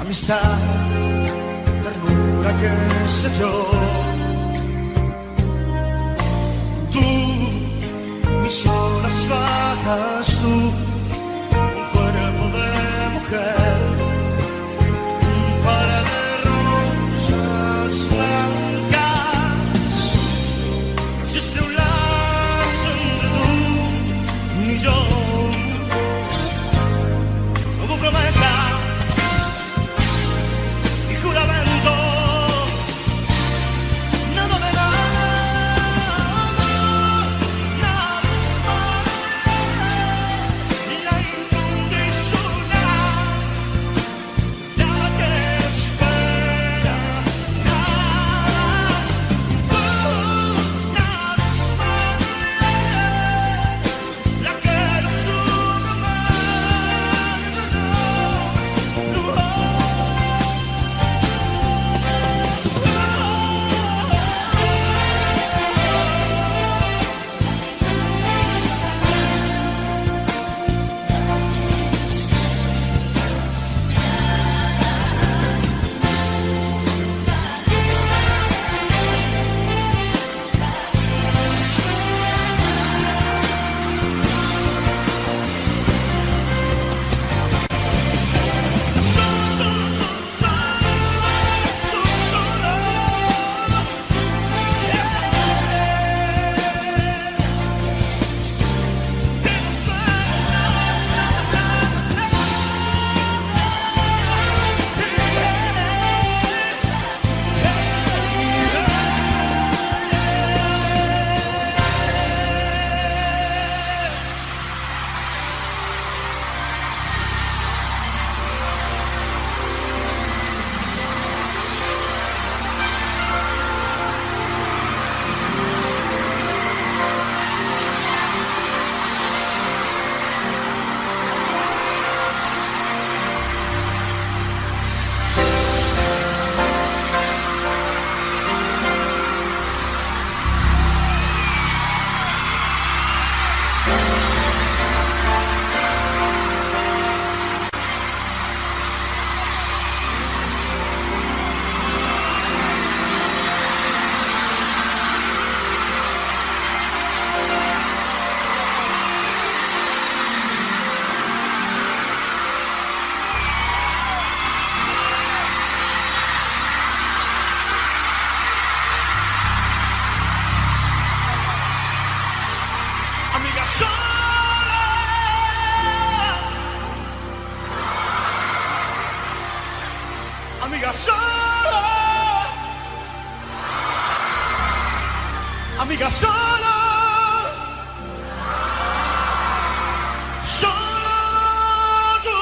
amistad, ternura, qué sé yo. Tú, mis horas bajas, tú, un cuerpo de mujer, un par de rosas blancas. No existe un lazo entre tú ni yo. No hubo promesa ni juramento, nada de nada, nada es la incondicional, la que espera, nada es la que lo sube más, no. Amiga sola, amiga sola, amiga sola, solo tú.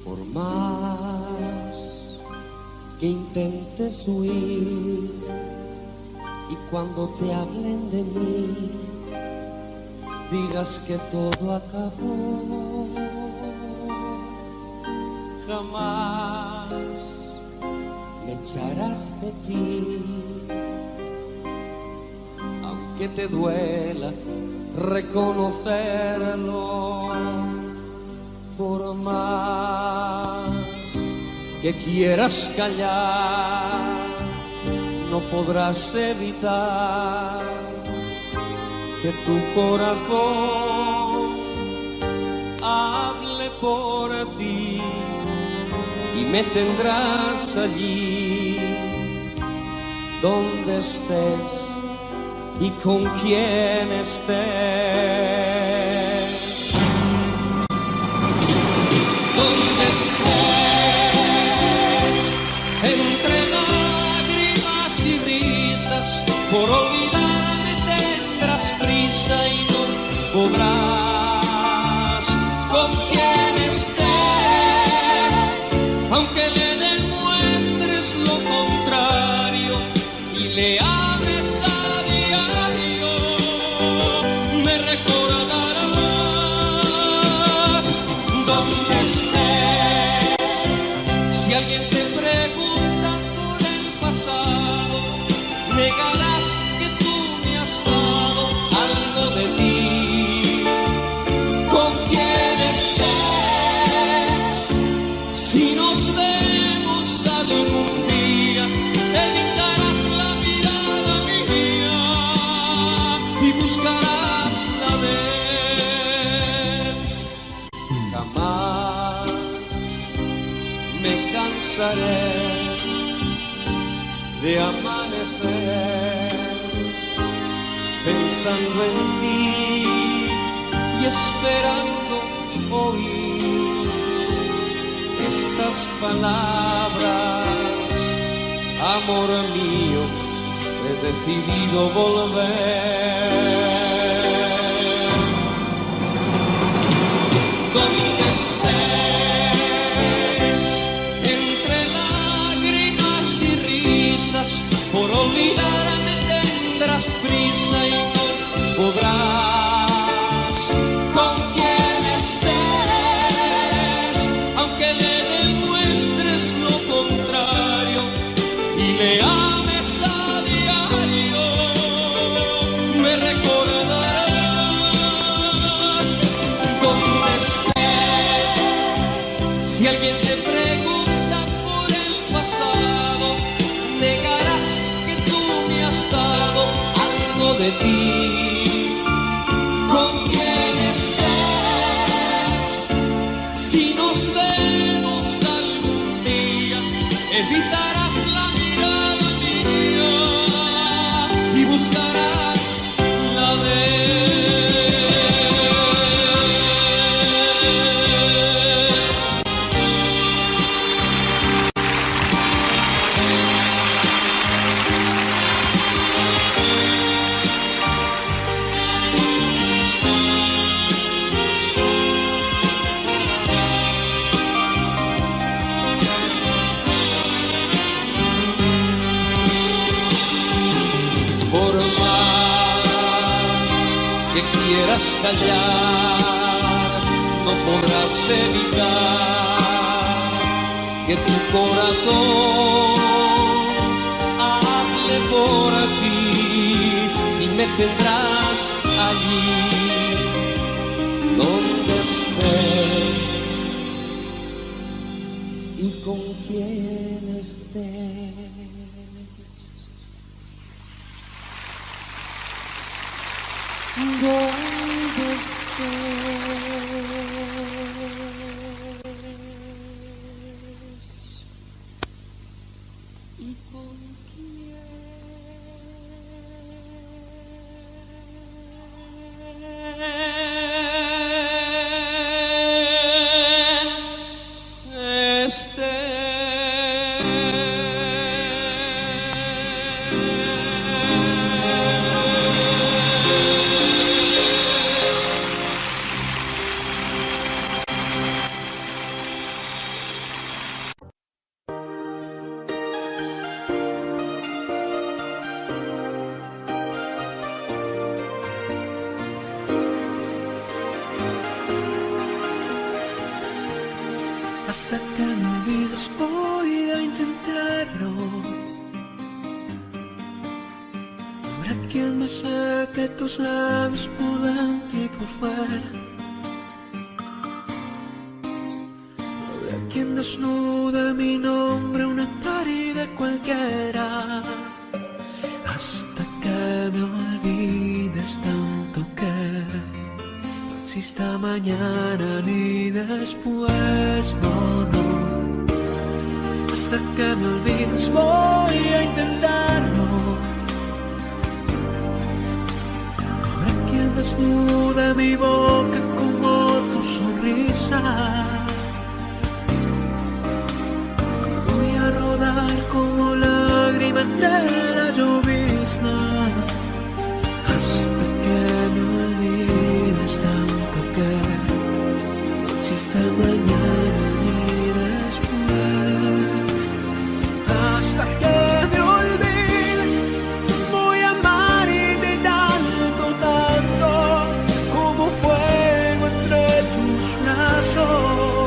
Por más que intentes huir y cuando te hablen de mí digas que todo acabó, jamás me echarás de ti, aunque te duela reconocerlo. Por más que quieras callar, no podrás evitar que tu corazón hable por ti y me tendrás allí donde estés y con quien estés. Donde estés, entre lágrimas y risas, por olvidarme tendrás prisa y no podrás. Con quien estés, aunque le demuestres lo contrario y le hables a diario, me recordarás. Donde estés, Si alguien te pregunta por el pasado, negarás que tú me has dado algo de ti. Con quien estés, si nos vemos algún día, evitarás la mirada mía y buscarás la de él. Jamás me cansaré de amanecer pensando en ti y esperando oír estas palabras. Amor mío, he decidido volver. Donde estés, entre lágrimas y risas, por olvidarme tendrás prisa y no podrás. Con quien estés, aunque le demuestres lo contrario y le ames a diario, me recordarás. Donde estés, si alguien te pregunta por el pasado, negarás que tú me has dado algo de ti. Con quien estés, si nos vemos algún día, evitarás la mirada mía y buscarás la de quieras callar, no podrás evitar que tu corazón hable por ti y me tendrás allí donde estés y con quien estés. Donde estés y con quién estés. Hasta que me olvides voy a intentarlo. Habrá quien me saque tus labios por dentro y por fuera. Habrá quien desnude mi nombre, una tarde cualquiera. Hasta que me olvides tanto que no exista mañana ni después, no, no. Hasta que me olvides voy a intentarlo. Habrá quien desnude mi boca como tu sonrisa. Y voy a rodar como lágrima entre la llovizna. Hasta que me olvides tanto que no existe mañana ni después. Hasta que me olvides voy a amarte tanto, tanto como fuego entre tus brazos.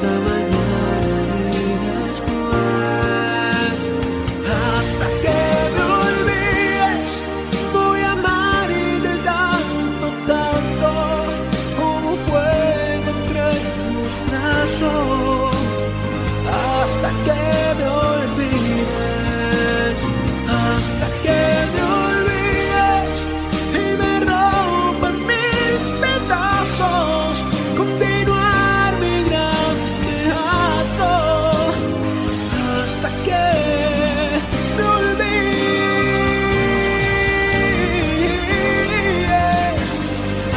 esta mañana ni después. Hasta que me olvides, voy a amarte tanto, tanto, como fuego entre tus brazos. Hasta que me olvides, hasta que me olvides y me rompan mil pedazos. Continuar mi gran teatro hasta que me olvides,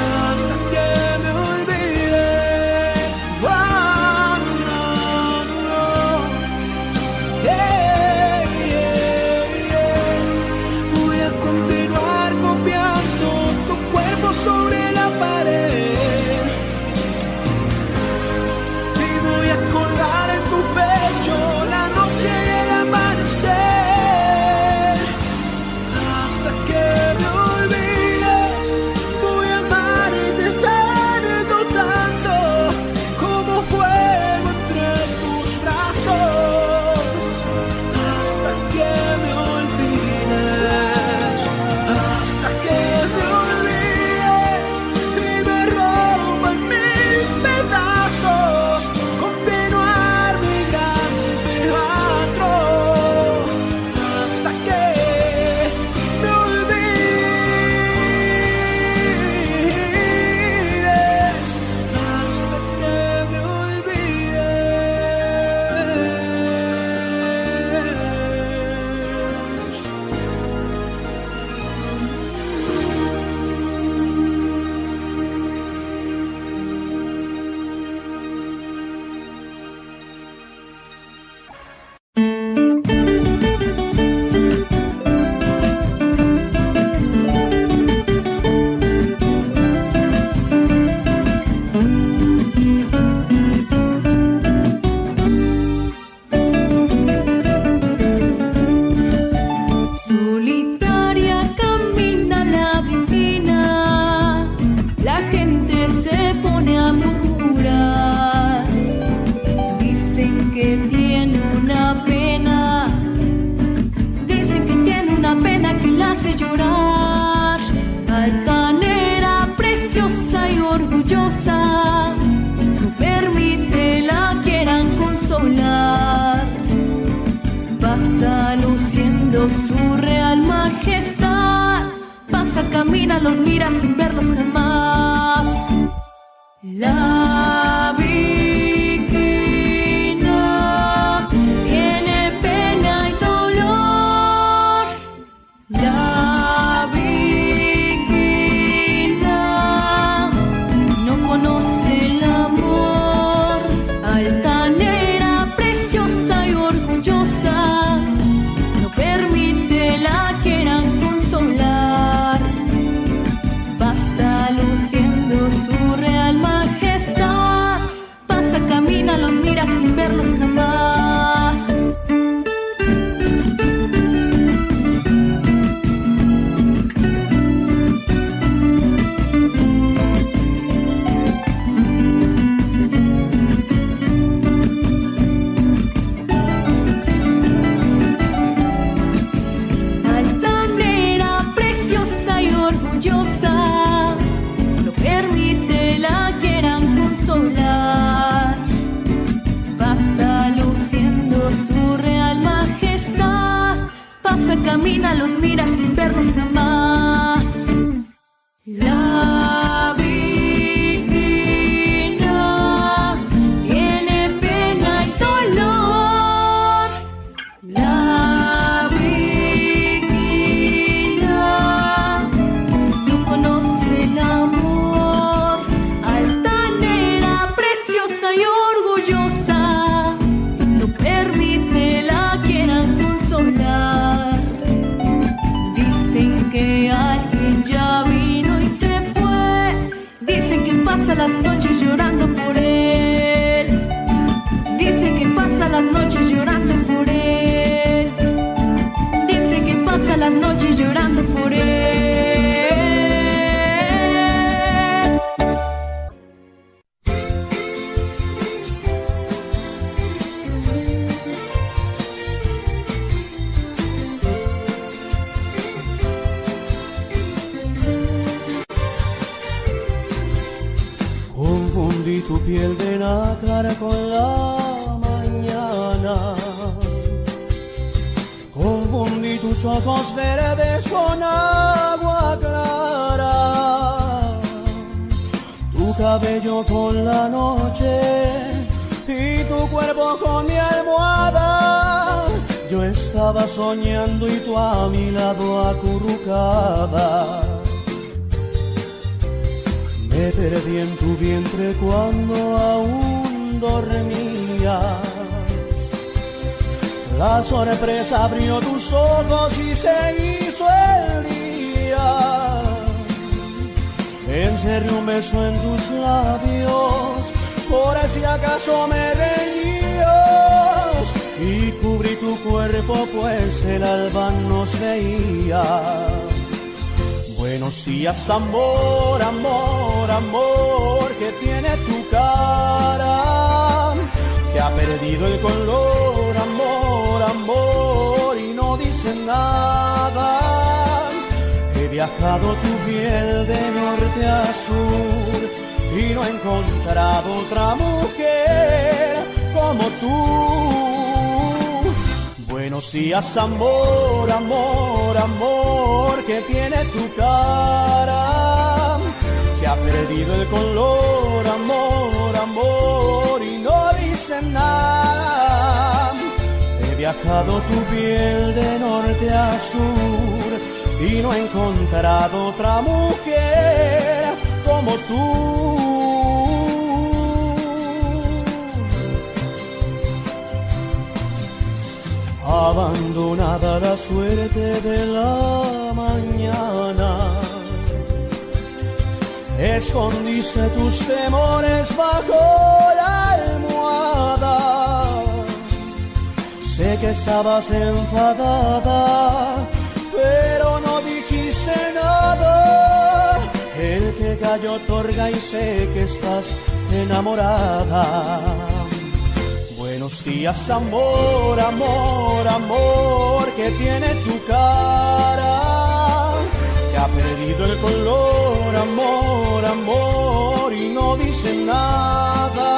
hasta que me olvides. Oh, no, no. Yeah, yeah, yeah. Voy a continuar copiando tu cuerpo sobre la pared y voy a colgar en tu pecho la noche y el amanecer. Hasta que me olvides, voy a amarte tanto, tanto, como fuego entre tus brazos. Hasta que me olvides, hasta que me olvides y me rompan mil pedazos. Continuar mi gran teatro hasta que me olvides, hasta que me olvides. Solitaria camina la vecina, la gente se pone a murmurar. Dicen que tiene una pena, dicen que tiene una pena que la hace llorar. Altanera, preciosa y orgullosa, no permite la quieran consolar. Pasa luciendo su real majestad, pasa, camina, los mira sin verlos jamás. La víctima tiene pena y dolor. La víctima no conoce el amor. Altanera, preciosa y orgullosa, no permite la quieran consolar. Pasa luciendo su real majestad, pasa, camina, los mira sin verlos jamás. Altanera, preciosa y orgullosa, no permite la quieran consolar. Pasa luciendo su real majestad, pasa, camina, los mira sin verlos jamás. La víctima tiene pena y dolor. La víctima no conoce el amor. Altanera, preciosa y orgullosa, no permite la quieran consolar. piel de nácar con la mañana. Confundí tus ojos verdes con agua clara, tu cabello con la noche y tu cuerpo con mi almohada. Yo estaba soñando y tú a mi lado acurrucada. Me perdí en tu vientre cuando aún dormías. La sorpresa abrió tus ojos y se hizo el día. Encerré un beso en tus labios, por si acaso me reñías, y cubrí tu cuerpo pues el alba nos veía. Buenos días, amor, amor, amor, que tiene tu cara, que ha perdido el color, amor, amor, y no dice nada. He viajado tu piel de norte a sur y no he encontrado otra mujer como tú. Buenos días, amor, amor, amor, que tiene tu cara, que ha perdido el color, amor, amor, y no dice nada. He viajado tu piel de norte a sur y no he encontrado otra mujer como tú. Abandonada la suerte de la mañana, escondiste tus temores bajo la almohada. Sé que estabas enfadada, pero no dijiste nada. El que cayó otorga y sé que estás enamorada. Buenos días, amor, amor, amor, que tiene tu cara, que ha perdido el color, amor, amor, y no dice nada.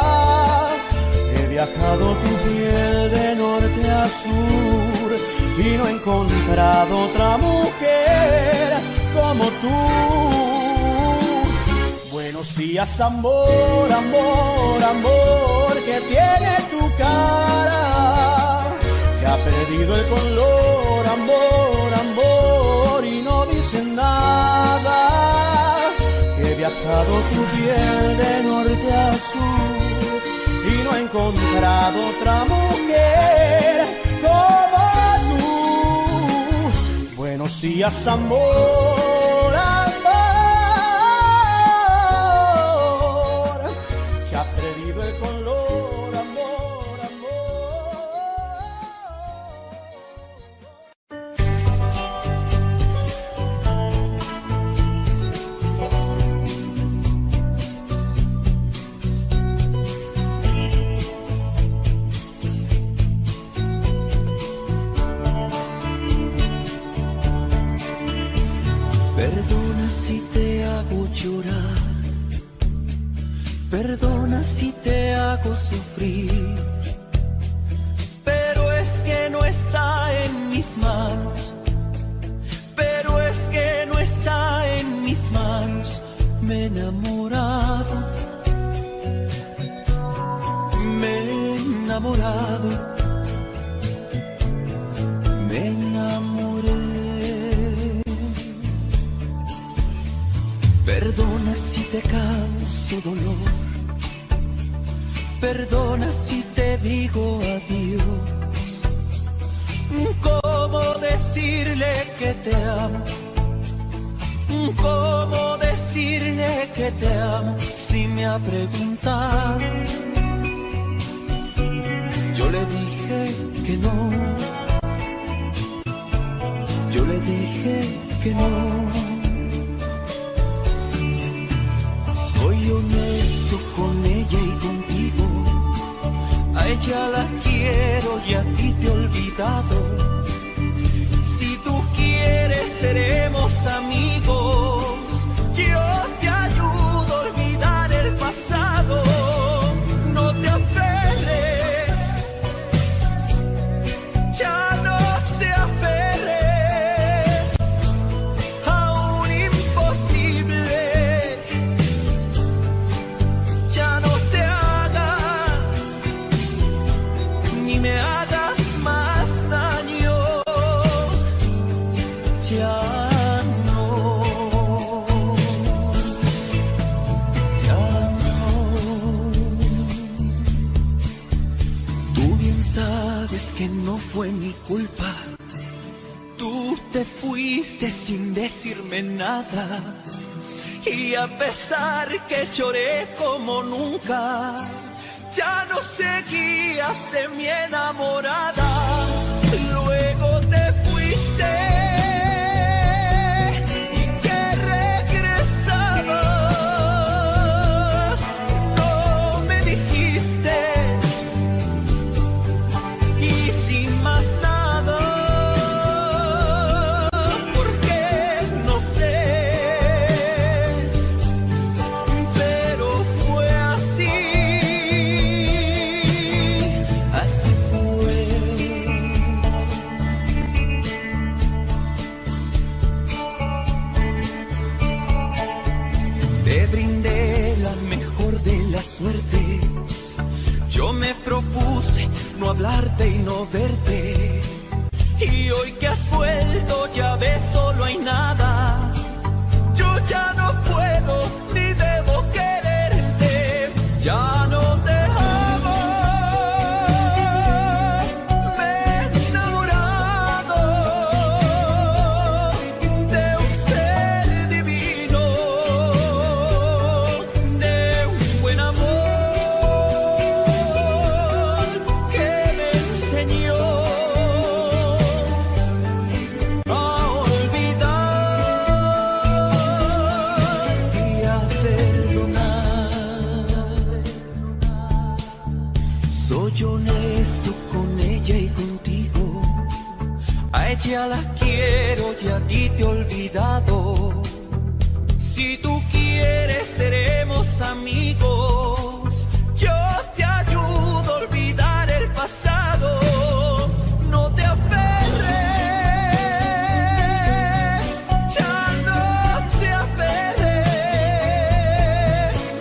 He viajado tu piel de norte a sur y no he encontrado otra mujer como tú. Buenos días, amor, amor, amor, que tiene tu cara, que ha perdido el color, amor, amor, y no dice nada. Que he viajado tu piel de norte a sur y no he encontrado otra mujer como tú. Buenos días, amor, amor, que ha perdido el color, amor, amor. Perdona si te hago llorar, perdona si te hago sufrir, pero es que no está en mis manos, pero es que no está en mis manos. Me he enamorado, me he enamorado, me enamoré. Perdona si te causo dolor, perdona si te digo adiós. ¿Cómo decirle que te amo? ¿Cómo decirle que te amo si me ha preguntado? Yo le dije que no, yo le dije que no. Soy honesto con ella y contigo, a ella la quiero y a ti te he olvidado. Si tú quieres seremos amigos, yo te ayudo a olvidar el pasado. que no fue mi culpa. Tú te fuiste sin decirme nada. Y a pesar que lloré como nunca, ya no seguías de mi enamorada. Luego te fuiste y que regresabas. No me dijiste y sin más nada, porque no sé, pero fue así. Así fue. Te brindé la mejor de las suertes. Yo me propuse no hablarte y no verte. Y hoy que has vuelto ya ves, solo hay nada. Yo ya no puedo ni debo quererte. Ya no te amo. Me he enamorado de un ser divino, de un buen amor que me enseñó a olvidar y a perdonar. Soy honesto con ella y contigo. A ella la quiero y a ti te he olvidado. Si tú quieres seremos amigos. Yo te ayudo a olvidar el pasado. No te aferres, ya no te aferres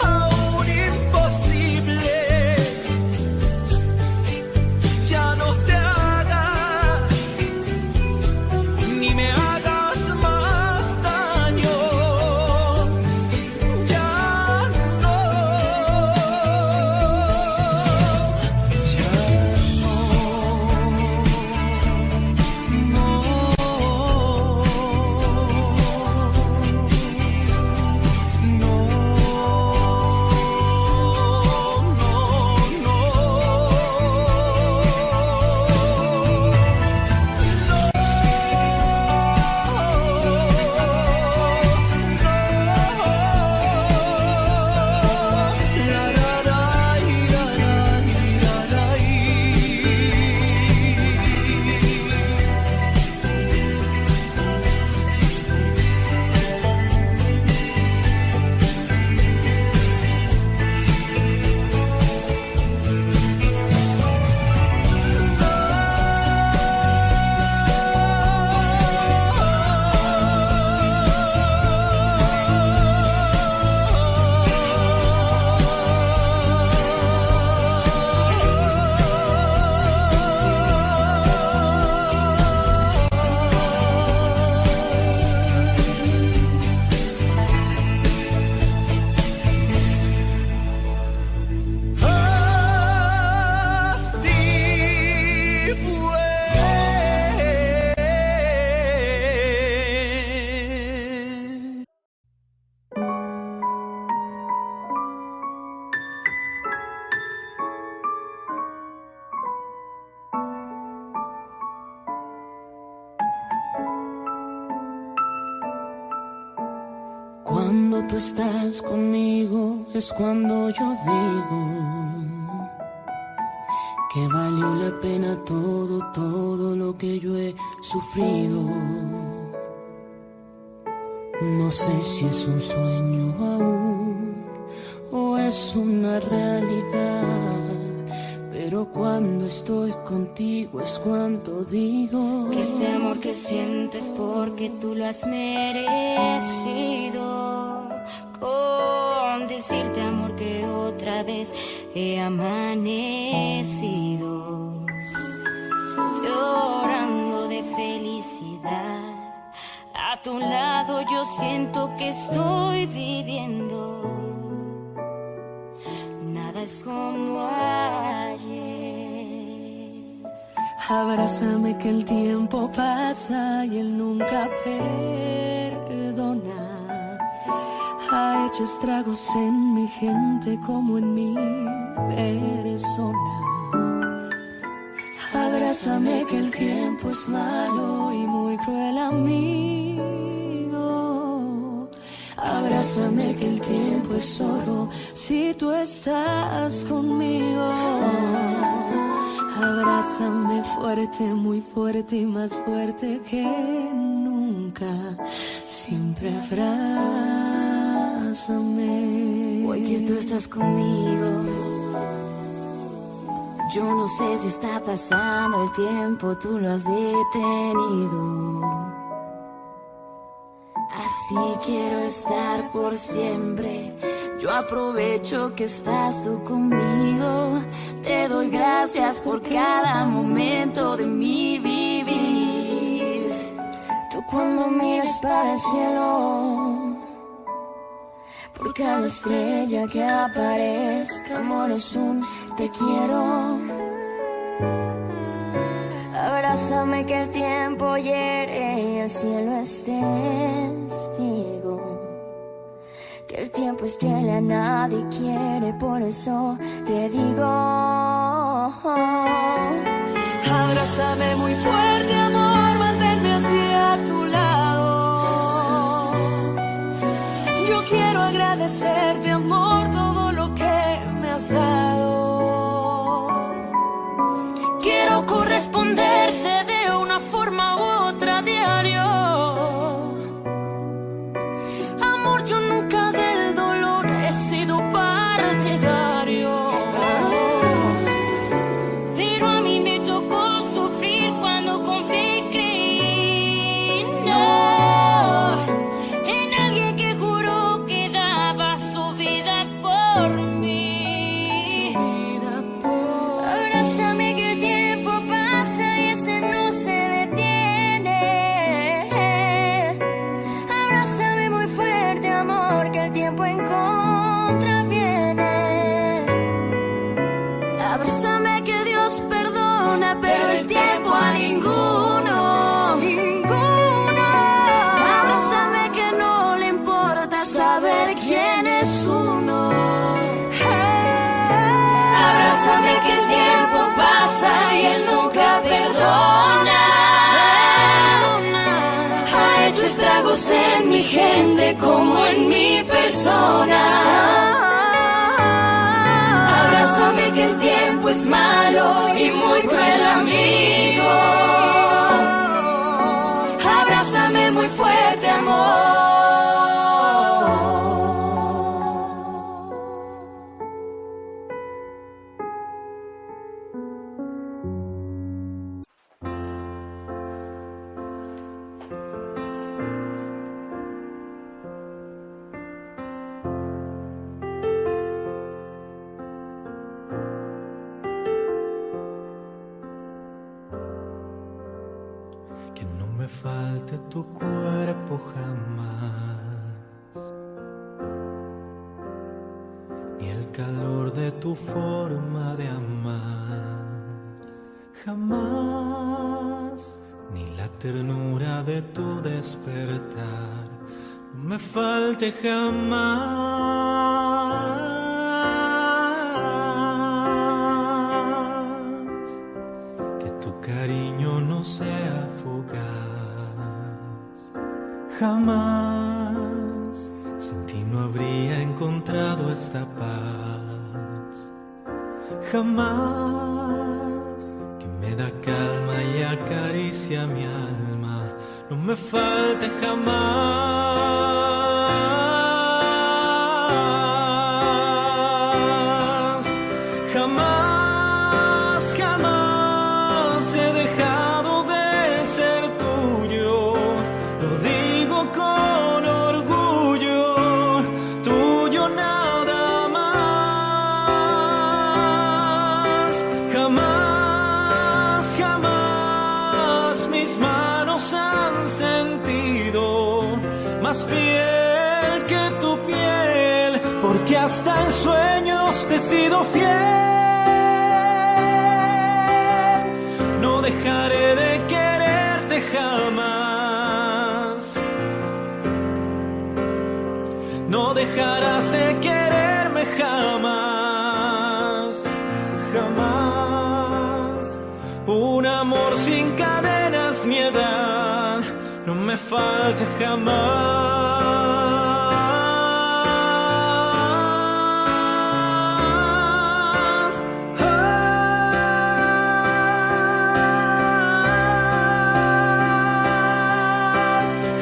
a un imposible. Ya no te hagas, ni me hagas más daño. Ya no, Cuando tú estás conmigo es cuando yo digo que valió la pena todo lo que yo he sufrido. No sé si es un sueño aún o es una realidad, pero cuando estoy contigo es cuando digo Que ese amor que sientes porque tú lo has merecido. Con decirte, amor, que otra vez he amanecido llorando de felicidad. A tu lado yo siento que estoy viviendo. Nada es como ayer. Abrázame que el tiempo pasa y él nunca perdona. Ha hecho estragos en mi gente como en mi persona. Abrázame que el tiempo es malo y muy cruel amigo. Abrázame que el tiempo es oro si tú estás conmigo. Abrázame fuerte, muy fuerte y más fuerte que nunca. Siempre abrázame. Hoy que tú estás conmigo, yo no sé si está pasando el tiempo, tú lo has detenido. Así quiero estar por siempre. Yo aprovecho que estás tú conmigo. Te doy gracias por cada momento de mi vivir. Tú cuando miras para el cielo, por cada estrella que aparezca, amor, es un te quiero. Abrázame que el tiempo hiere y el cielo es testigo. Que el tiempo es cruel, a nadie quiere, por eso te digo. Abrázame muy fuerte, amor, manténme hacia tu lado. Yo quiero agradecerte, amor, todo lo que me has dado. Quiero corresponderte de una forma u otra diario. Amor, yo nunca del dolor he sido partidario. Pero a mí me tocó sufrir cuando confié y creí, no, en alguien que juró que daba su vida por mí. Abrázame que el tiempo pasa y ese no se detiene. Abrázame muy fuerte, amor, que el tiempo en contra viene. Abrázame que Dios perdona, pero el tiempo a ninguno. Ninguno. Abrázame que no le importa saber quién es uno. Abrázame que el tiempo pasa y él nunca perdona. Ha hecho estragos en mi gente como en mi persona. Abrázame que el tiempo es malo y muy cruel amigo. Abrázame muy fuerte, amor. Que no me falte tu cuerpo jamás, ni el calor de tu forma de amar, jamás, ni la ternura de tu despertar, no me falte jamás, que tu cariño no sea fugaz, jamás, sin ti no habría encontrado esta paz, jamás, que me da calma y acaricia mi alma, no me falte jamás, jamás, jamás he dejado de ser tuyo, lo digo con orgullo, tuyo nada más, jamás, jamás mis manos han sentido más piel que tu piel, porque hasta en sueños te he sido fiel, no dejar jamás. Un amor sin cadenas ni edad, no me falte jamás.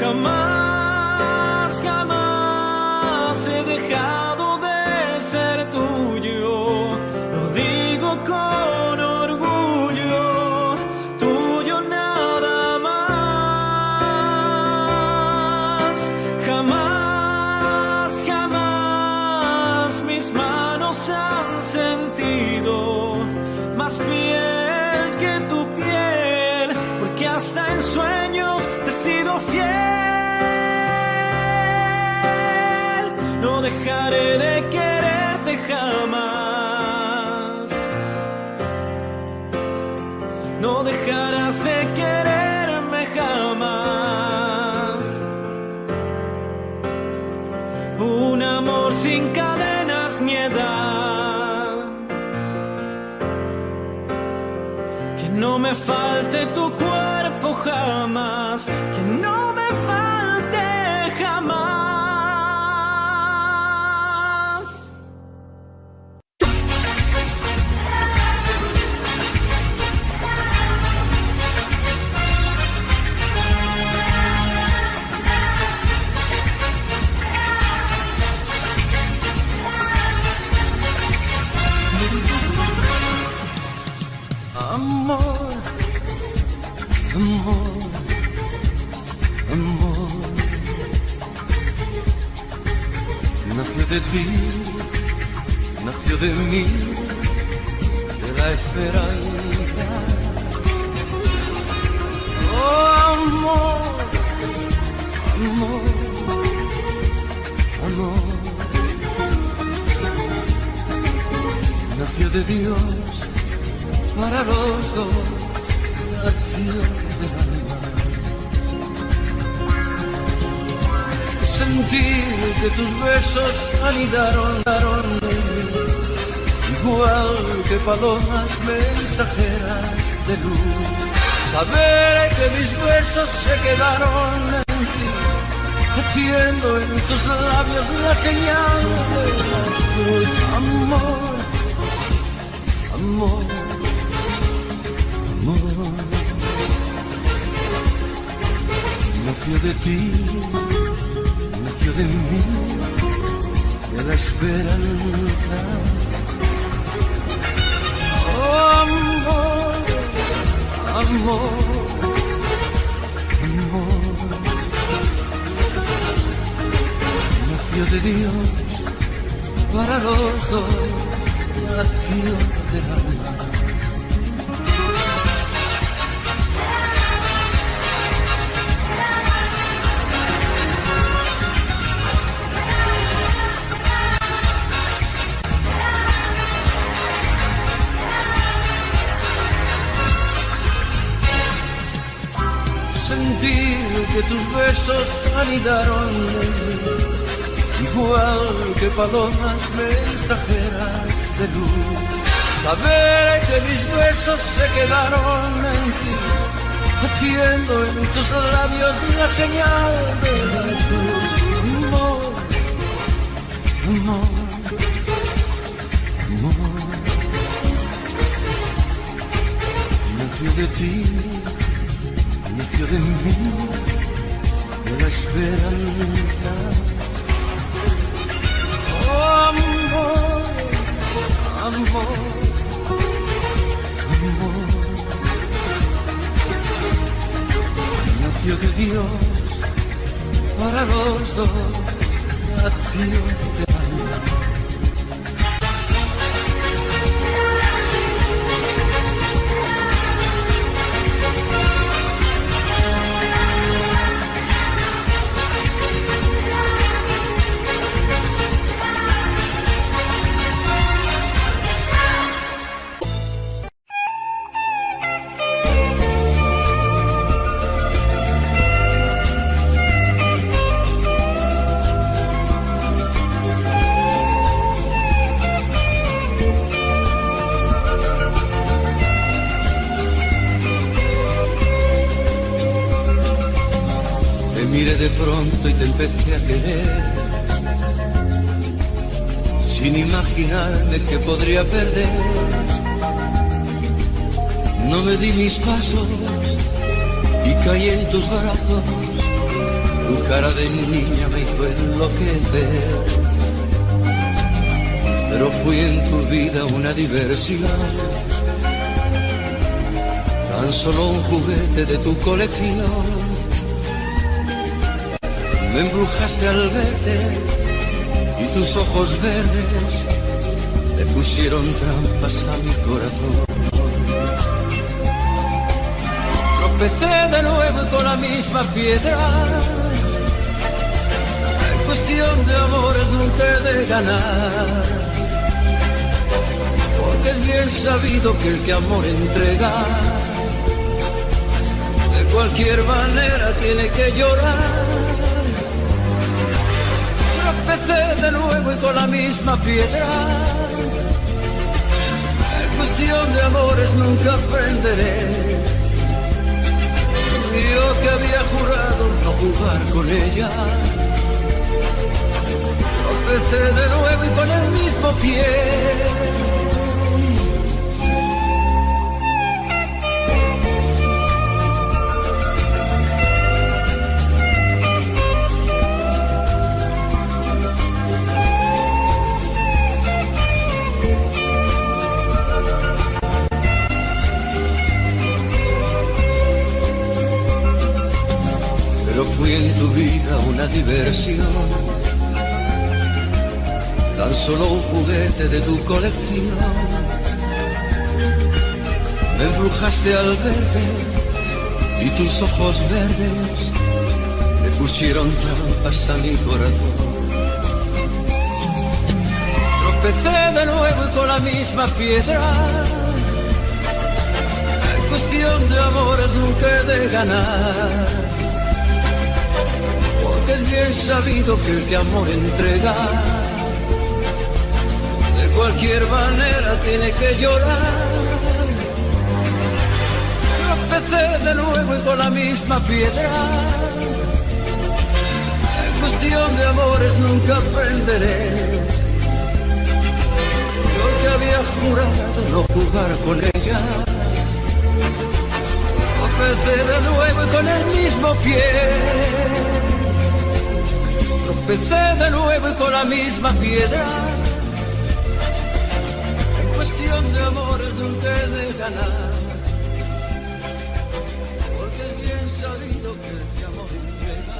Jamás, jamás he dejado de ser tuyo. Lo digo con orgullo, tuyo nada más. Jamás, jamás mis manos han sentido más piel que tu piel, porque hasta en sueños te he sido fiel. No dejaré de quererte jamás. No dejarás de quererme jamás. Un amor sin cadenas ni edad. Que no me falte tu cuerpo jamás. Que no me falte jamás. Amor, amor, amor, nació de ti, nació de mí, de la esperanza. Oh, amor, amor, amor, nació de Dios para los dos, nació del alma. Sentir que tus besos anidaron en mí, igual que palomas mensajeras de luz. Saber que mis besos se quedaron en ti, haciendo en tus labios la señal de la cruz. Amor, amor, nació de ti, nació de mí, de la esperanza. Oh, amor, amor, amor, nació de Dios para los dos, nació del alma. Sentir que tus besos anidaron en mí, igual que palomas mensajeras de luz. Saber que mis besos se quedaron en ti, haciendo en tus labios la señal de la cruz. Amor, amor, amor, nació de ti, nació de mí, de la esperanza. Oh, amor, amor, amor, nació de Dios para los dos, nació de alma. miré de pronto y te empecé a querer, sin imaginarme que podría perder. No me di mis pasos y caí en tus brazos. Tu cara de niña me hizo enloquecer. Pero fui en tu vida una diversión, tan solo un juguete de tu colección. Me embrujaste al verte y tus ojos verdes le pusieron trampas a mi corazón. Tropecé de nuevo con la misma piedra. En cuestión de amores nunca he de ganar, porque es bien sabido que el que amor entrega, de cualquier manera tiene que llorar. Tropecé de nuevo y con la misma piedra. En cuestión de amores nunca aprenderé. Yo que había jurado no jugar con ella. Tropecé de nuevo y con el mismo pie. Fui en tu vida una diversión, tan solo un juguete de tu colección. Me embrujaste al verte y tus ojos verdes me pusieron trampas a mi corazón. Tropecé de nuevo y con la misma piedra. En cuestión de amores nunca he de ganar, es bien sabido que el que amor entrega, de cualquier manera tiene que llorar. Tropecé de nuevo y con la misma piedra. En cuestión de amores nunca aprenderé. Yo que había jurado no jugar con ella. Tropecé de nuevo y con el mismo pie. Tropecé de nuevo y con la misma piedra. En cuestión de amores nunca he de ganar, porque es bien sabido que el que amor entrega,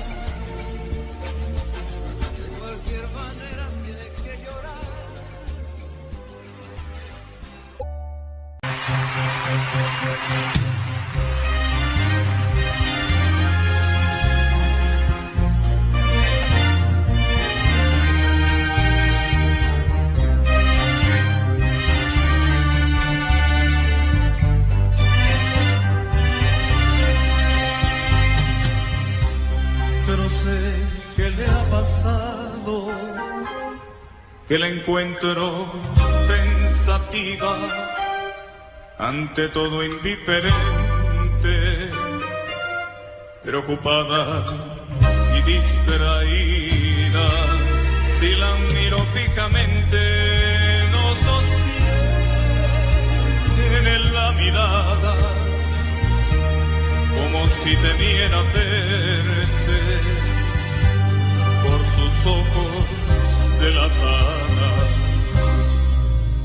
de cualquier manera tiene que llorar. Que la encuentro pensativa, ante todo indiferente, preocupada y distraída. Si la miro fijamente, no sostiene la mirada, como si temiera verse por sus ojos delatada.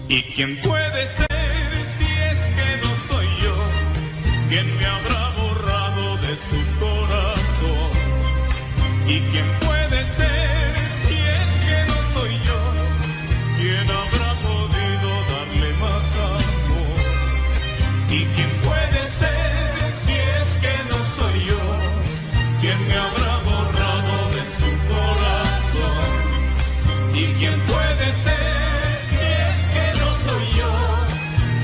¿Y quién puede ser si es que no soy yo? ¿Quién me habrá borrado de su corazón? ¿Y quién puede ser si es que no soy yo? ¿Quién habrá podido darle más amor? ¿Y quién puede ser si es que no soy yo? ¿Quién me habrá borrado de su corazón? ¿Y quién puede ser si es que no soy yo?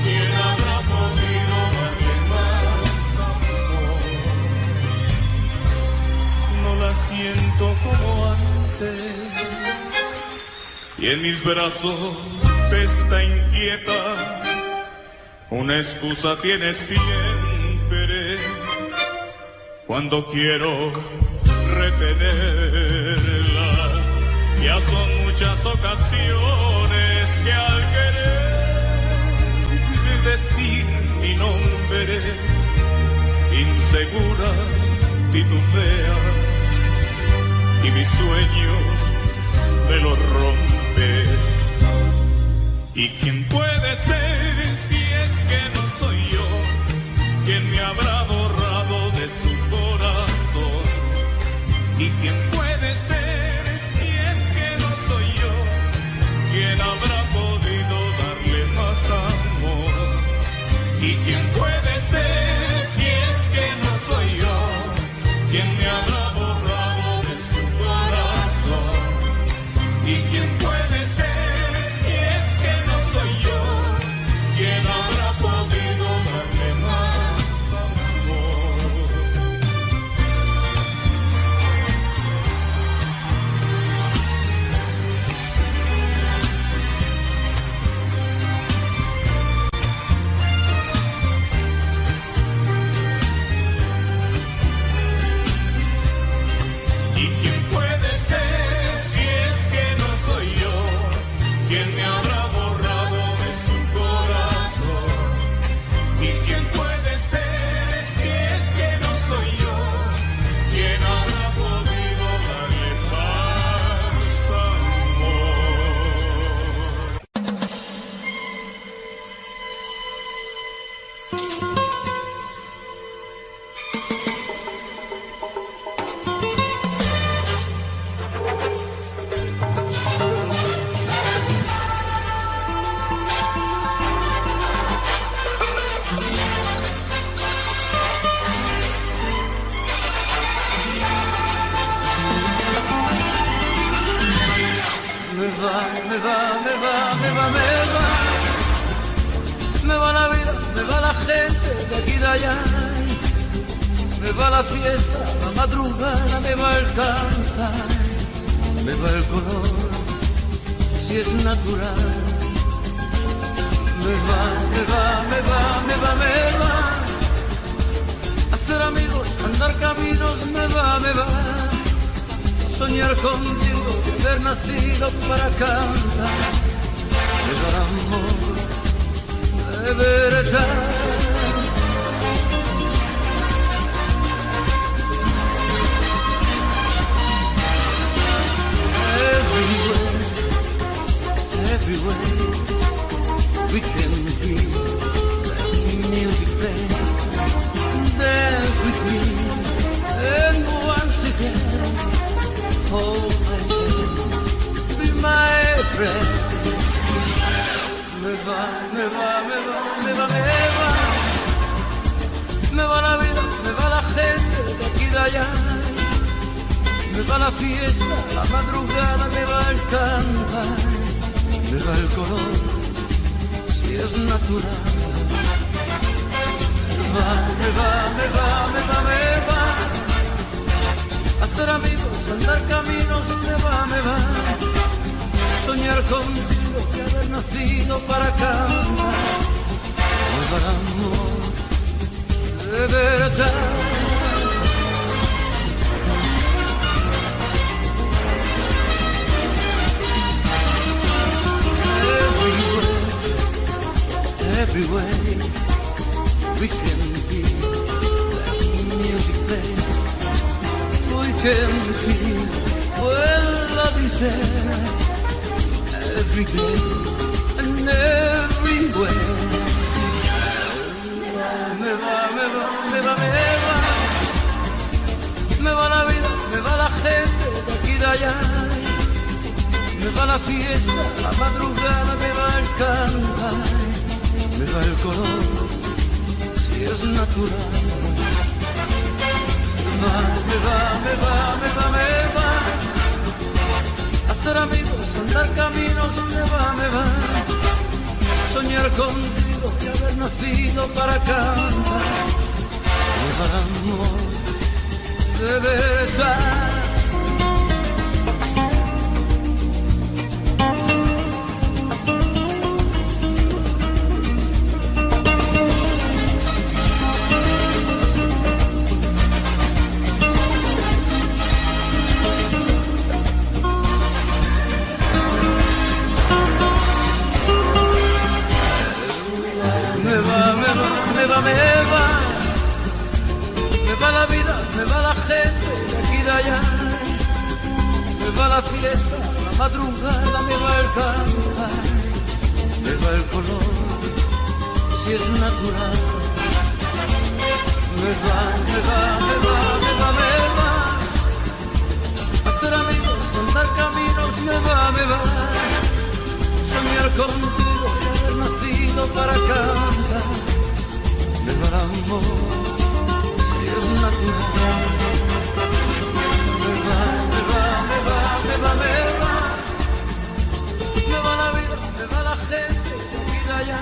¿Quién habrá podido darle más amor? No la siento como antes, y en mis brazos está inquieta. Una excusa tiene siempre cuando quiero retenerla. Ya son muchas ocasiones que al querer decir mi nombre, insegura titubea y mis sueños me los rompe. ¿Y quién puede ser si es que no soy yo? ¿Quién me habrá borrado de su corazón? ¿Y quién puede ser si es que no soy yo? ¿Quién habrá podido darle más amor? ¿Y quién puede ser si es que no soy yo? ¿Quién me habrá borrado de su corazón? ¿Y quién puede ser si es que no soy yo? ¿Quién habrá podido darle más amor? ¿Y quién puede ser si es que no soy yo? ¿Quién me habrá borrado de su corazón? ¿Y quién puede ser si es que no soy yo? ¿Quién habrá podido darle más amor? Me va la vida, me va la gente de aquí de allá. Me va la fiesta, la madrugada, me va el cantar, me va el color, si es natural. Me va. Hacer amigos, andar caminos, me va. Soñar contigo, haber nacido para cantar. Me va el amor de verdad. Everywhere we can hear the music play. Dance with me, and once again, hold my hand, be my friend. Me va la vida, me va la gente de aquí de allá. Me va la fiesta, la madrugada, me va el cantar, me va el color, si es natural. Me va. Hacer amigos, andar caminos, me va. Soñar contigo, que haber nacido para cantar. Me va el amor de verdad. Everywhere we can hear the music play. We can feel when love is there. Every day and everywhere. Me va la vida, me va la gente de aquí de allá. Me va la fiesta, la madrugada, me va el cantar, me va el color, si es natural. Me va. Hacer amigos, andar caminos, me va. Soñar contigo y haber nacido para cantar. Me va el amor de verdad. me va, me va. Me va la vida, me va la gente de aquí y de allá. Me va la fiesta, la madrugada, me va el cantar. Me va el color, si es natural. Me va, me va, me va, me va, me va. Hacer amigos, andar caminos, me va. Soñar contigo y haber nacido para cantar. Me va el amor, si es natural. Me va, me va, me va, me va, me va. Me va la vida, me va la gente de aquí y de allá.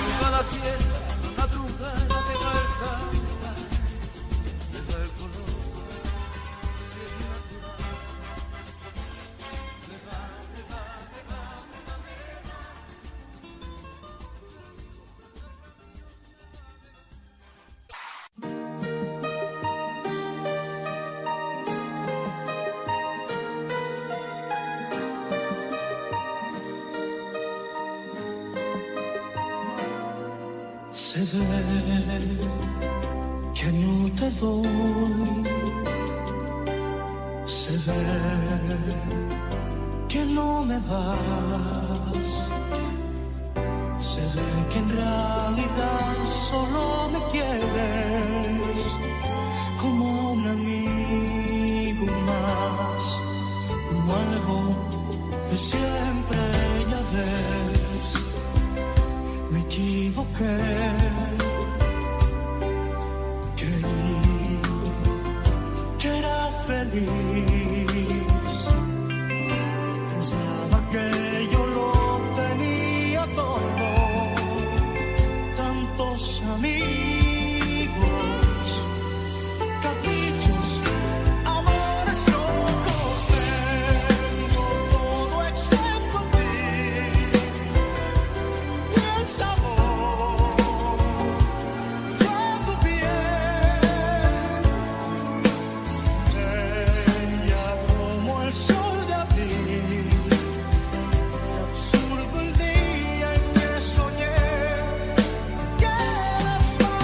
Me va la fiesta, la madrugada, me va el cantar. Me va el color, si es natural. Me va, me va, me va, me va, me va. Se ve que no te doy, se ve que no me das, se ve que en realidad solo me quieres como un amigo más, como algo de siempre, ya ves, me equivoqué. Feliz. Pensaba que yo lo tenía todo, tantos amigos, caprichos, amores locos. Tengo todo excepto a ti y el sabor de tu piel. El sol de abril, absurdo el día en que soñé que eras para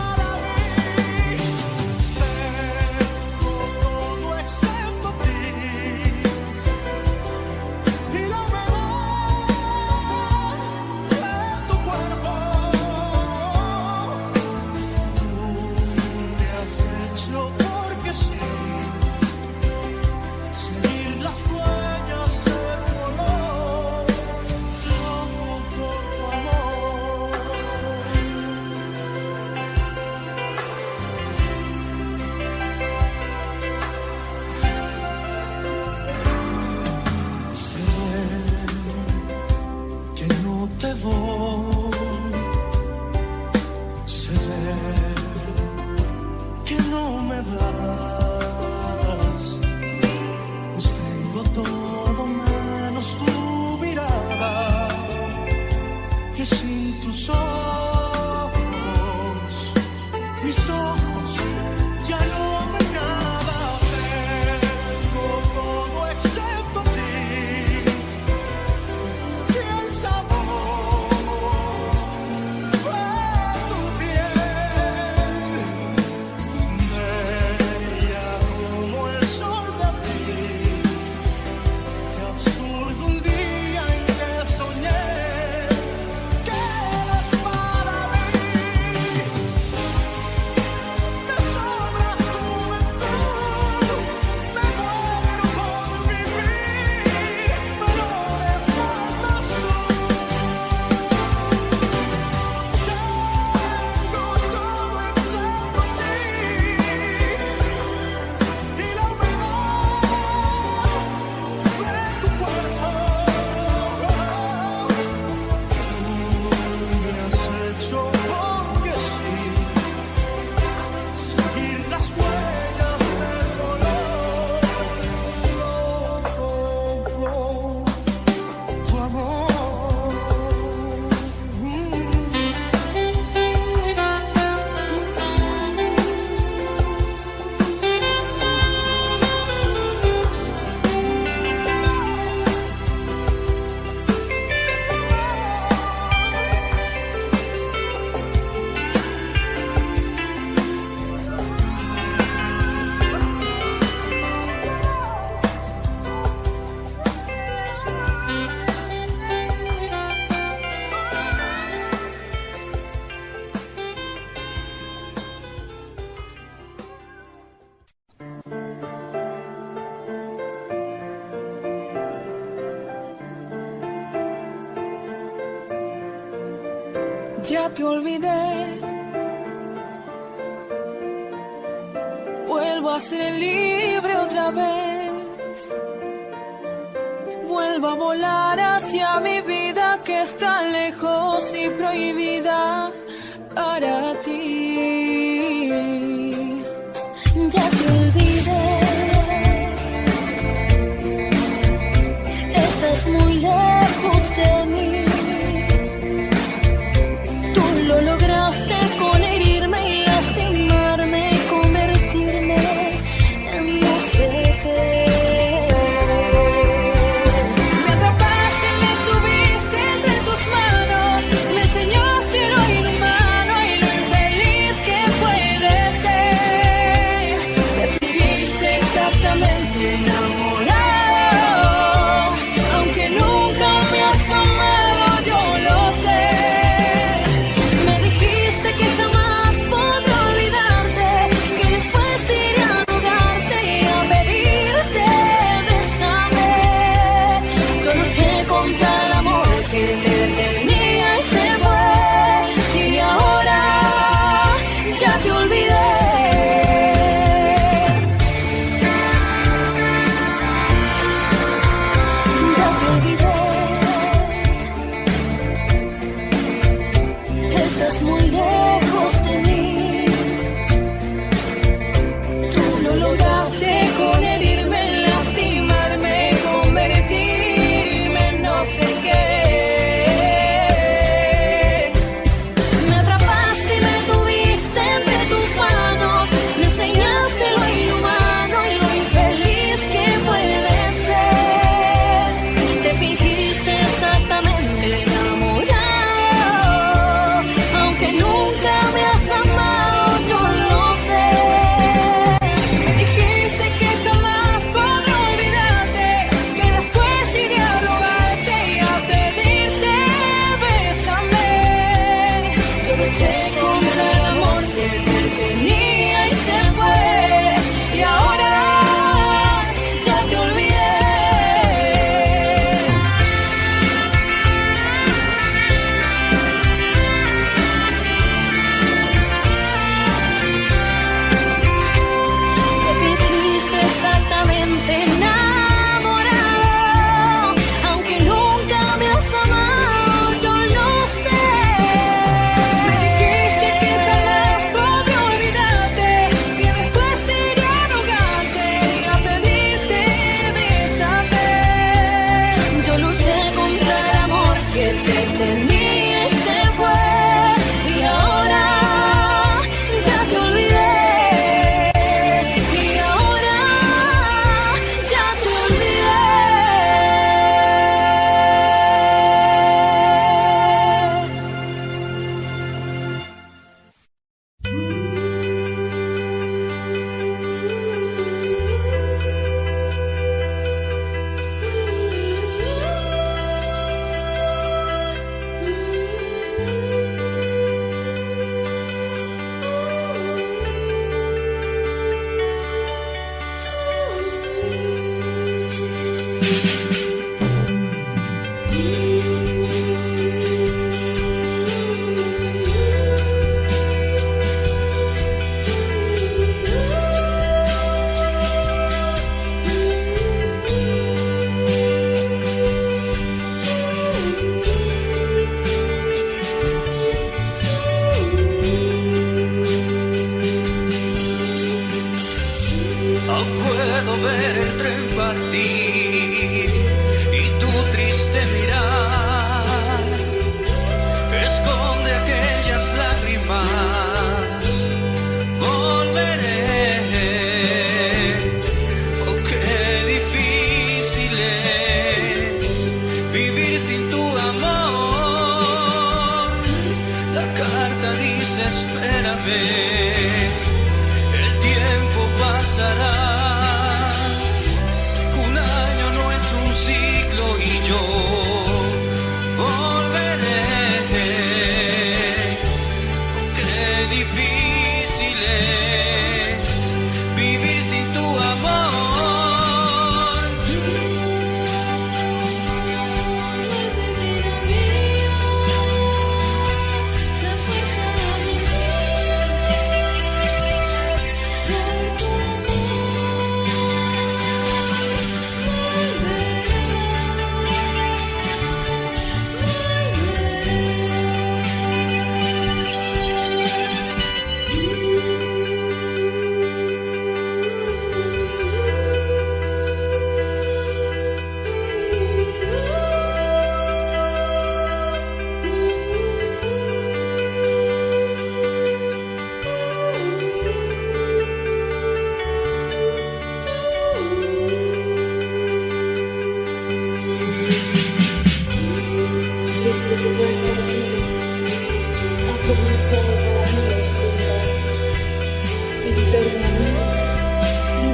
ya te olvidé. Vuelvo a ser libre otra vez. Vuelvo a volar hacia mi vida que está lejos y prohibida para ti. Ya te olvidé. Estás muy lejos de mí. Tú lo lograste con herirme y lastimarme y convertirme en no sé qué. Me atrapaste, me tuviste entre tus manos, me enseñaste lo inhumano y lo infeliz que puede ser. Me fijiste exactamente enamorado.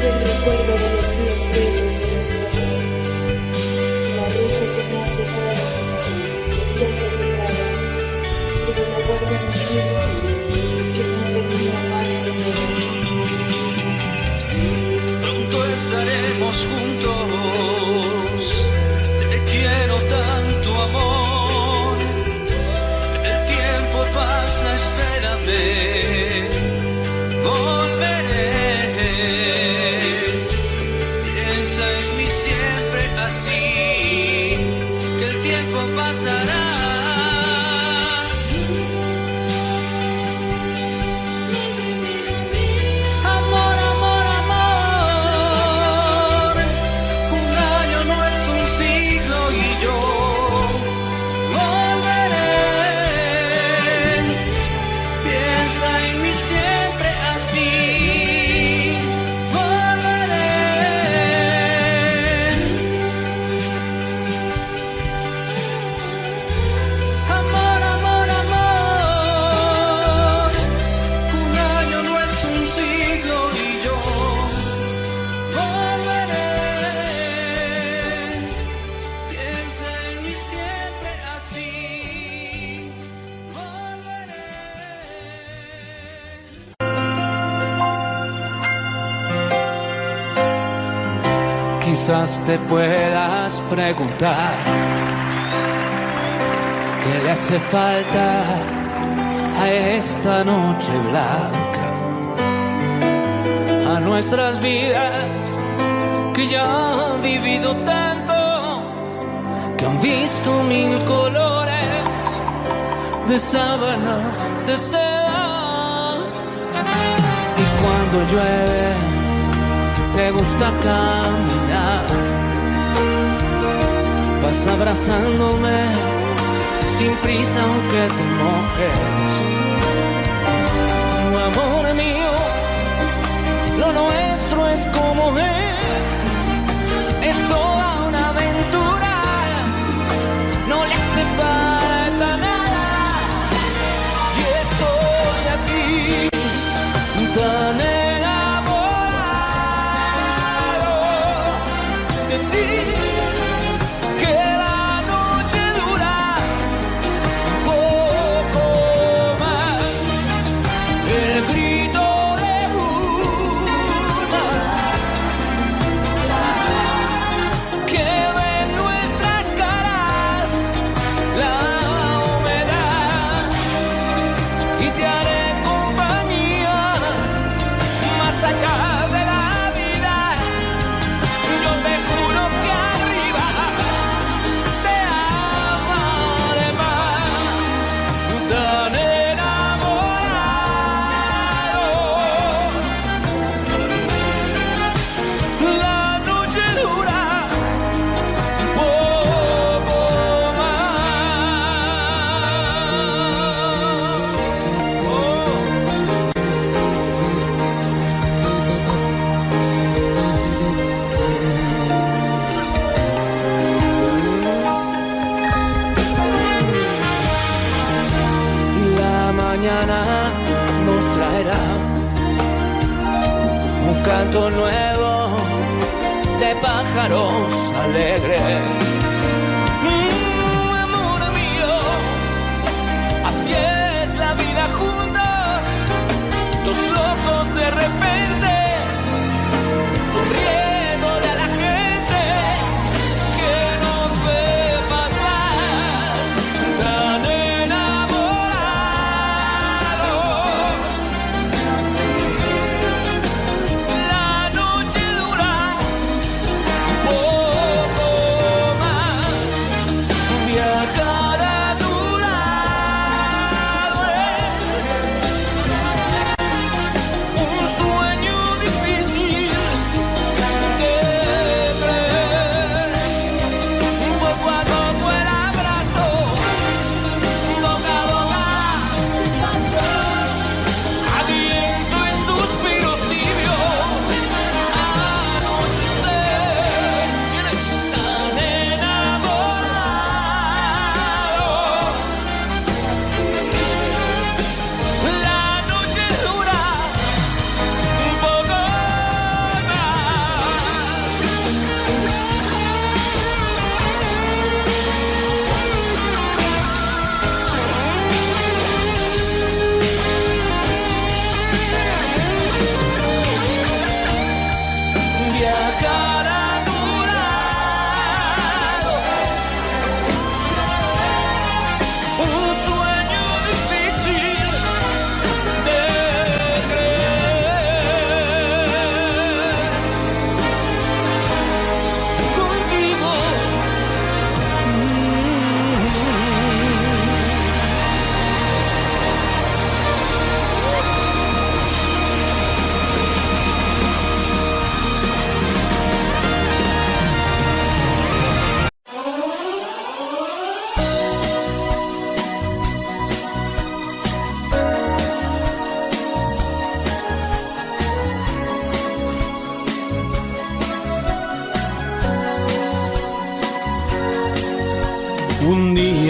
vive el recuerdo de los días bellos de nuestro amor. La rosa que me has dejado ya se ha secado, pero la guardo en mi vida que no termina más de mí. Pronto estaremos juntos, te quiero tanto amor, el tiempo pasa, espérame. Quizás te puedas preguntar qué le hace falta a esta noche blanca, a nuestras vidas que ya han vivido tanto, que han visto mil colores de sábanas, de seda. Y cuando llueve te gusta caminar, vas abrazándome sin prisa aunque te mojes. Amor mío, lo nuestro es como es toda una aventura, no le hace falta nada. Y estoy aquí tan nos traerá un canto nuevo de pájaros alegres. Amor mío, así es la vida juntos, dos locos de repente, sonriéndole a la gente que nos ve pasar tan enamorados. La noche dura un poco más.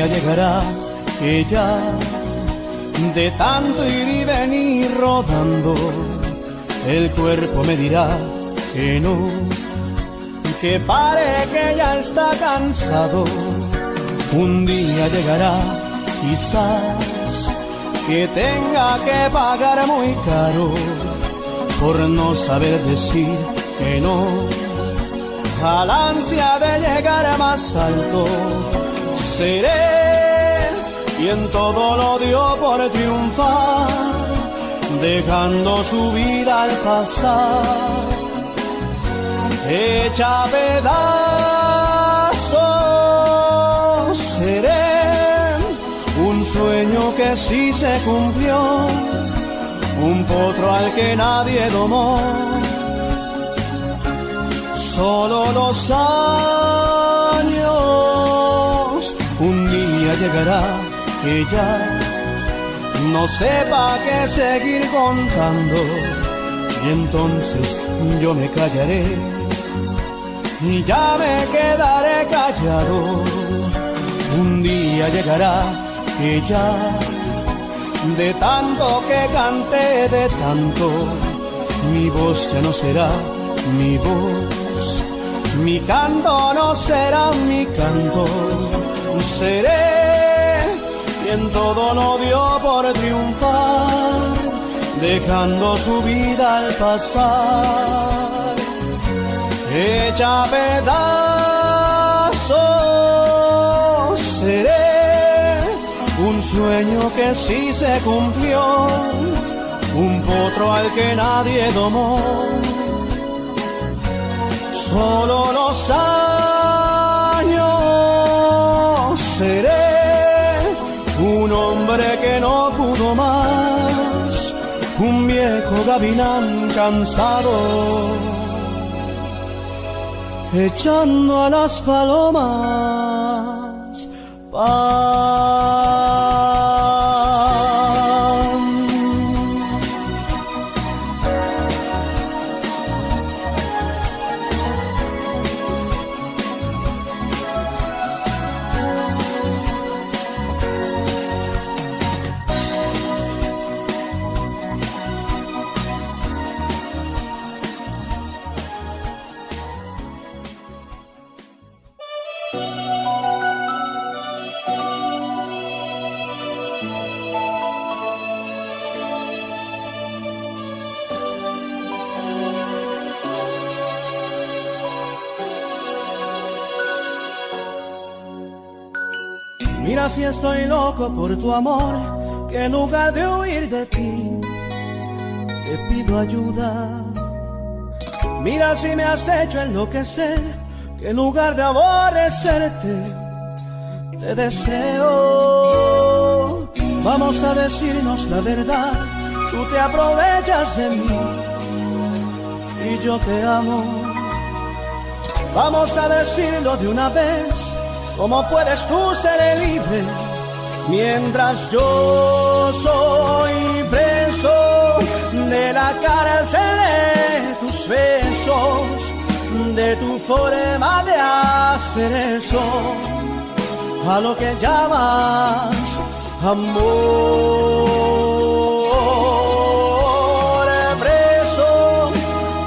día llegará que ya de tanto ir y venir rodando, el cuerpo me dirá que no, que pare, que ya está cansado. Un día llegará, quizás, que tenga que pagar muy caro por no saber decir que no a la ansia de llegar más alto. Seré quien todo lo dio por triunfar, dejando su vida al pasar, hecha pedazos. Seré un sueño que sí se cumplió, un potro al que nadie domó. Solo los años, un día llegará que ya no sepa qué seguir contando, y entonces yo me callaré y ya me quedaré callado. Un día llegará que ya de tanto que canté, de tanto, mi voz ya no será mi voz, mi canto no será mi canto. Seré quien todo lo dio por triunfar, dejando su vida al pasar, hecha pedazos. Seré un sueño que sí se cumplió, un potro al que nadie domó. Solo los años. Seré un hombre que no pudo más, un viejo gavilán cansado, echando a las palomas pan. Mira si estoy loco por tu amor, que en lugar de huir de ti, te pido ayuda. Mira si me has hecho enloquecer, que en lugar de aborrecerte, te deseo. Vamos a decirnos la verdad, tú te aprovechas de mí y yo te amo. Vamos a decirlo de una vez, ¿cómo puedes tú ser libre mientras yo soy preso de la cárcel de tus besos, de tu forma de hacer eso, a lo que llamas amor? Preso,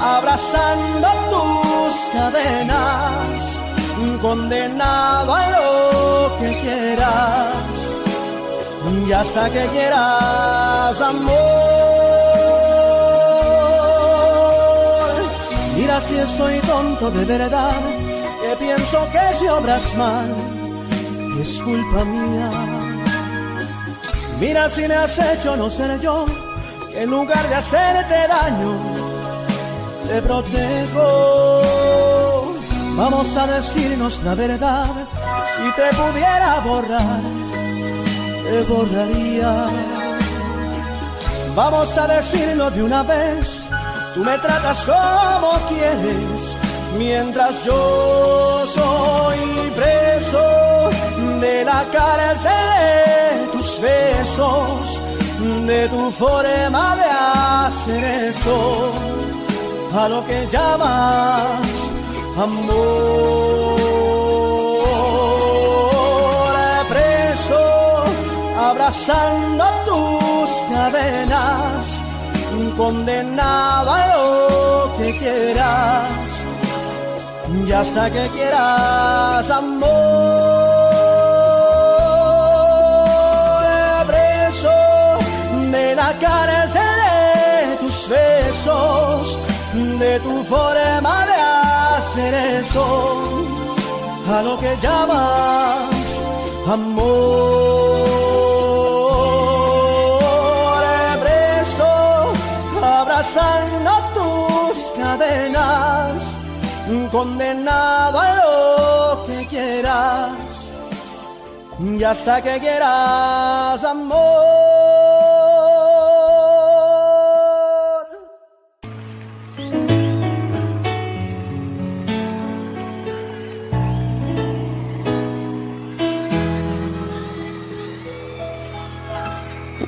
abrazando tus cadenas, condenado a lo que quieras y hasta que quieras, amor. Mira si estoy tonto de verdad, que pienso que si obras mal es culpa mía. Mira si me has hecho no ser yo, que en lugar de hacerte daño te protejo. Vamos a decirnos la verdad, si te pudiera borrar, te borraría. Vamos a decirlo de una vez, tú me tratas como quieres, mientras yo soy preso de la cárcel de tus besos, de tu forma de hacer eso, a lo que llamas amor. Preso, abrazando tus cadenas, condenado a lo que quieras, y hasta que quieras, amor, preso de la cárcel de tus besos, de tu forma de hacer eso, a lo que llamas amor, preso, abrazando tus cadenas, condenado a lo que quieras, y hasta que quieras, amor.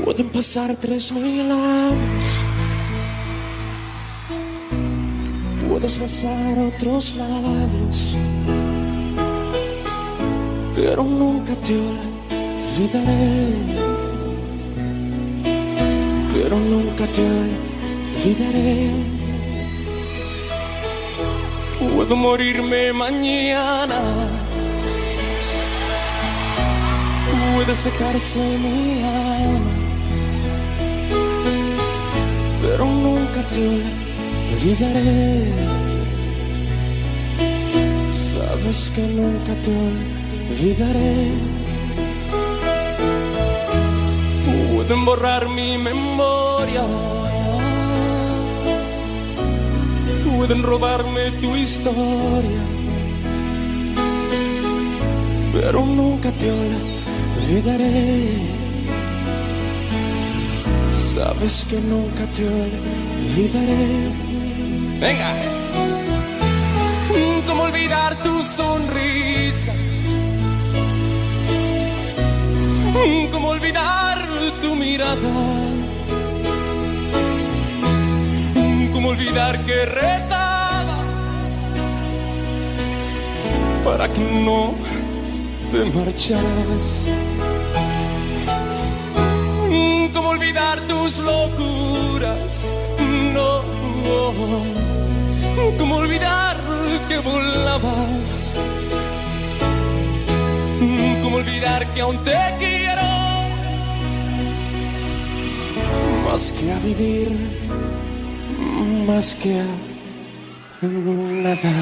Pueden pasar 3000 años, puedes besar otros labios, pero nunca te olvidaré, pero nunca te olvidaré. Puedo morirme mañana, puede secarse mi alma, pero nunca te olvidaré. Sabes que nunca te olvidaré. Pueden borrar mi memoria, pueden robarme tu historia, pero nunca te olvidaré. Sabes que nunca te olvidaré. Venga. ¿Cómo olvidar tu sonrisa? ¿Cómo olvidar tu mirada? ¿Cómo olvidar que rezaba para que no te marcharas? ¿Cómo olvidar tus locuras? No. ¿Cómo olvidar que volabas? ¿Cómo olvidar que aún te quiero? Más que a vivir, más que a nada.